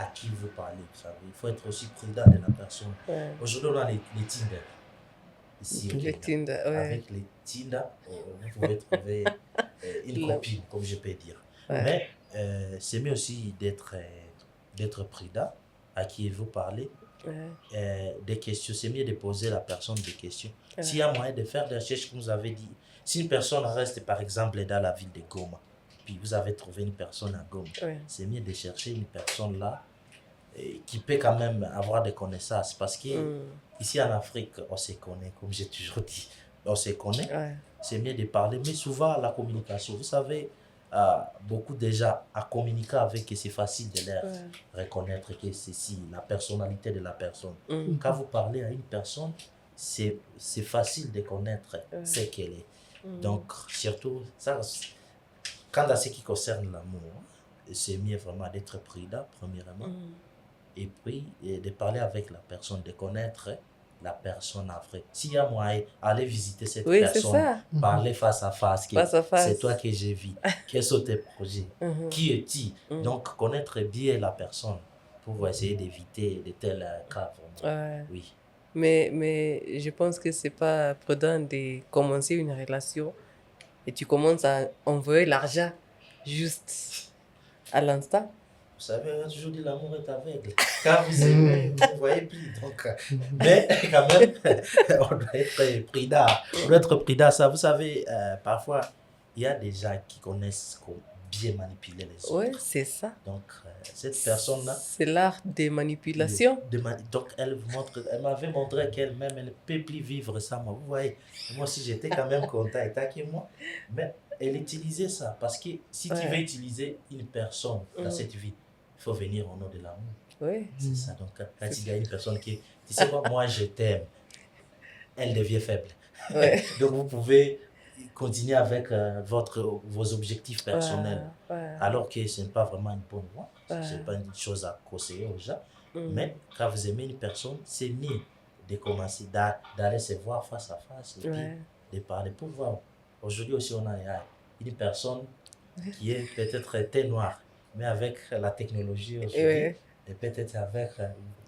Speaker 2: À qui vous parlez, vous savez. Il faut être aussi prudent de la personne.
Speaker 1: Ouais.
Speaker 2: Aujourd'hui, on a les Tinder ici au
Speaker 1: Le
Speaker 2: Kenya.
Speaker 1: Tinder, ouais.
Speaker 2: Avec les Tinder, vous pouvez trouver une
Speaker 1: La-
Speaker 2: copine, comme je peux dire.
Speaker 1: Ouais.
Speaker 2: Mais c'est mieux aussi d'être prudent à qui vous parlez. Des questions, c'est mieux de poser à la personne des questions.
Speaker 1: Ouais.
Speaker 2: S'il y a moyen de faire des recherches, comme vous avez dit, si une personne reste par exemple dans la ville de Goma, puis vous avez trouvé une personne à Goma,
Speaker 1: Ouais.
Speaker 2: c'est mieux de chercher une personne là qui peut quand même avoir des connaissances. Parce que ici en Afrique, on se connaît, comme j'ai toujours dit, on se connaît.
Speaker 1: Ouais.
Speaker 2: C'est mieux de parler, mais souvent la communication, vous savez, beaucoup déjà à communiquer avec, et c'est facile de leur reconnaître que c'est la personnalité de la personne. Quand vous parlez à une personne, c'est facile de connaître ce qu'elle est. Donc, surtout, ça, quant à ce qui concerne l'amour, c'est mieux vraiment d'être prudent, premièrement, et puis de parler avec la personne, de connaître la personne après. S'il y a moyen, aller visiter cette
Speaker 1: Oui, c'est
Speaker 2: personne,
Speaker 1: ça.
Speaker 2: parler face à face, que
Speaker 1: Face à face.
Speaker 2: c'est toi que j'ai vu, quels sont tes projets, qui es-tu? Donc, connaître bien la personne pour essayer d'éviter de tels cas. Vraiment.
Speaker 1: Ouais.
Speaker 2: Oui.
Speaker 1: Mais je pense que c'est pas prudent de commencer une relation et tu commences à envoyer l'argent juste à l'instant.
Speaker 2: Vous savez, on a toujours dit l'amour est aveugle. Quand vous aimez, vous ne voyez plus. Donc, mais quand même, on doit être prudent. On doit être prudent. Ça, vous savez, parfois, il y a des gens qui connaissent bien manipuler les autres.
Speaker 1: Oui, c'est ça.
Speaker 2: Donc, cette personne-là...
Speaker 1: C'est l'art des manipulations.
Speaker 2: Donc, elle m'avait montré qu'elle-même, elle ne peut plus vivre ça. Moi, vous voyez, moi aussi, j'étais quand même content et que moi. Mais elle utilisait ça. Parce que si tu veux utiliser une personne dans cette vie, il faut venir au nom de l'amour.
Speaker 1: Oui.
Speaker 2: C'est ça. Donc, quand il y a une personne qui... Tu sais quoi, moi, je t'aime. Elle devient faible.
Speaker 1: Ouais.
Speaker 2: Donc, vous pouvez continuer avec vos objectifs personnels. Alors que ce n'est pas vraiment une bonne voie. Ce n'est pas une chose à conseiller aux gens. Mais quand vous aimez une personne, c'est mieux de commencer, d'aller se voir face à face et puis de parler pour voir. Aujourd'hui aussi, on a une personne qui est peut-être teint noir, mais avec la technologie aujourd'hui, et peut-être avec...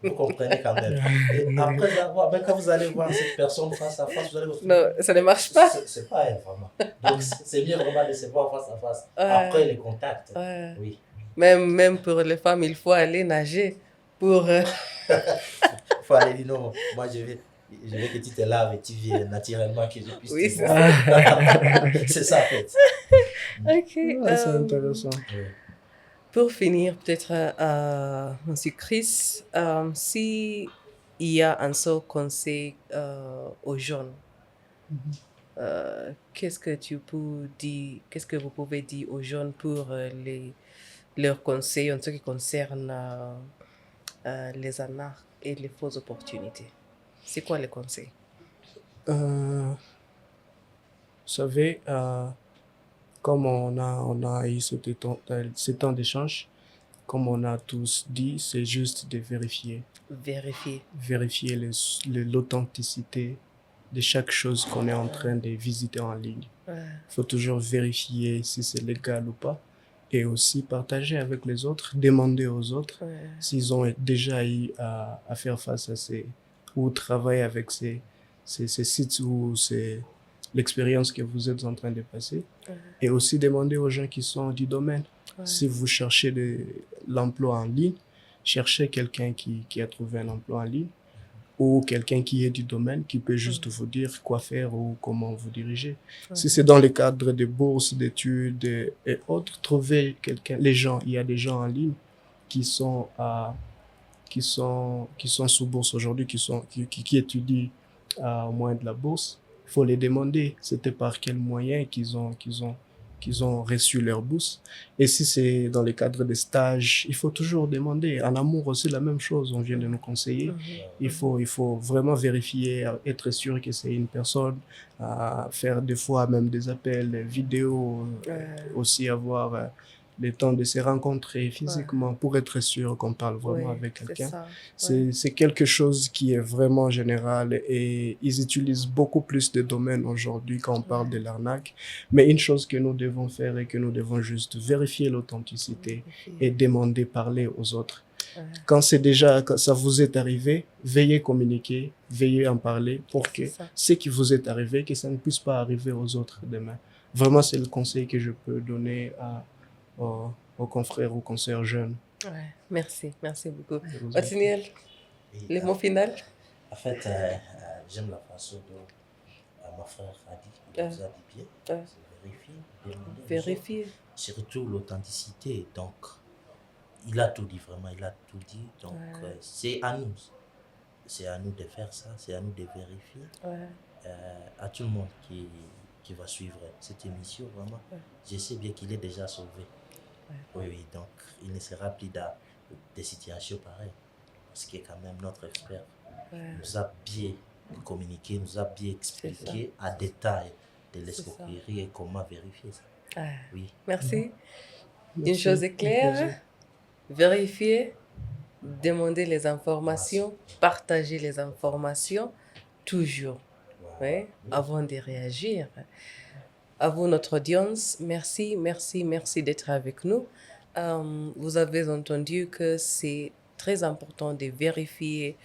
Speaker 2: vous comprenez quand même. Et après avoir, quand vous allez voir cette personne face à face, vous allez vous...
Speaker 1: Non, ça ne marche pas.
Speaker 2: C'est pas elle, vraiment. Donc, c'est mieux vraiment de se voir face à face. Après les contacts. Oui.
Speaker 1: Même pour les femmes, il faut aller nager pour...
Speaker 2: Il faut aller dire non, moi je veux que tu te laves et tu viennes naturellement, que je puisse te voir. C'est ça en fait.
Speaker 1: Ok.
Speaker 4: C'est intéressant.
Speaker 2: Oui.
Speaker 1: Pour finir, peut-être, Monsieur Chris, si il y a un seul conseil aux jeunes, qu'est-ce que vous pouvez dire aux jeunes pour leurs conseils en ce qui concerne les arnaques et les fausses opportunités? C'est quoi les conseils?
Speaker 4: Vous savez, comme on a eu ce temps d'échange, comme on a tous dit, c'est juste de vérifier. Vérifier l'authenticité de chaque chose qu'on est en train de visiter en ligne. Il faut toujours vérifier si c'est légal ou pas. Et aussi partager avec les autres, demander aux autres s'ils ont déjà eu à faire face à ou travailler avec ces sites ou l'expérience que vous êtes en train de passer. Et aussi demander aux gens qui sont du domaine. Si vous cherchez l'emploi en ligne, cherchez quelqu'un qui a trouvé un emploi en ligne ou quelqu'un qui est du domaine, qui peut juste vous dire quoi faire ou comment vous diriger. Si c'est dans le cadre de bourses, d'études et autres, trouvez quelqu'un. Il y a des gens en ligne qui sont sous bourse aujourd'hui, qui étudient au moyen de la bourse. Il faut les demander, c'était par quel moyen qu'ils ont qu'ils ont reçu leur bourse. Et si c'est dans le cadre des stages, il faut toujours demander. En amour aussi, la même chose, on vient de nous conseiller. Il faut vraiment vérifier, être sûr que c'est une personne, faire des fois même des appels vidéo, aussi avoir le temps de se rencontrer physiquement pour être sûr qu'on parle vraiment avec quelqu'un. C'est quelque chose qui est vraiment général et ils utilisent beaucoup plus de domaines aujourd'hui quand on parle de l'arnaque. Mais une chose que nous devons faire et que nous devons juste vérifier l'authenticité et demander, parler aux autres. Quand quand ça vous est arrivé, veuillez communiquer, veuillez en parler pour que ce qui vous est arrivé, que ça ne puisse pas arriver aux autres demain. Vraiment, c'est le conseil que je peux donner aux confrères ou consoeurs jeunes.
Speaker 1: Merci beaucoup. Othniel, le mot final?
Speaker 2: En fait, j'aime la façon dont mon frère a dit, il vous a dit bien, c'est vérifier. Surtout l'authenticité. Donc, il a tout dit vraiment, il a tout dit. Donc, c'est à nous. C'est à nous de faire ça, c'est à nous de vérifier. À tout le monde qui va suivre cette émission, vraiment, je sais bien qu'il est déjà sauvé. Oui, donc il ne sera plus dans des situations pareilles. Parce que quand même notre expert nous a bien communiqué, nous a bien expliqué à détail de l'escroquerie et comment vérifier ça. Oui.
Speaker 1: Merci. Une chose est claire, vérifier, demander les informations, partager les informations, toujours, avant de réagir. À vous, notre audience, merci d'être avec nous. Vous avez entendu que c'est très important de vérifier,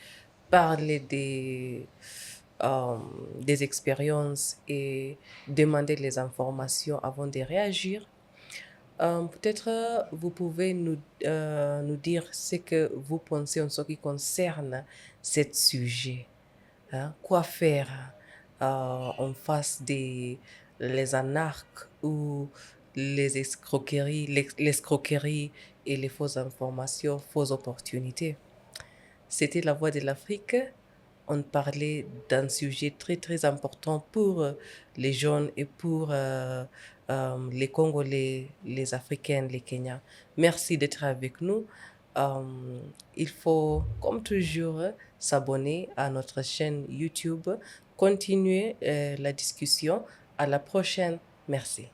Speaker 1: parler des expériences et demander les informations avant de réagir. Peut-être vous pouvez nous dire ce que vous pensez en ce qui concerne ce sujet. Quoi faire en face des les anarques ou les escroqueries, l'escroquerie et les fausses informations, fausses opportunités. C'était La Voix de l'Afrique. On parlait d'un sujet très important pour les jeunes et pour les Congolais, les Africains, les Kenyans. Merci d'être avec nous. Il faut, comme toujours, s'abonner à notre chaîne YouTube, continuer la discussion. À la prochaine. Merci.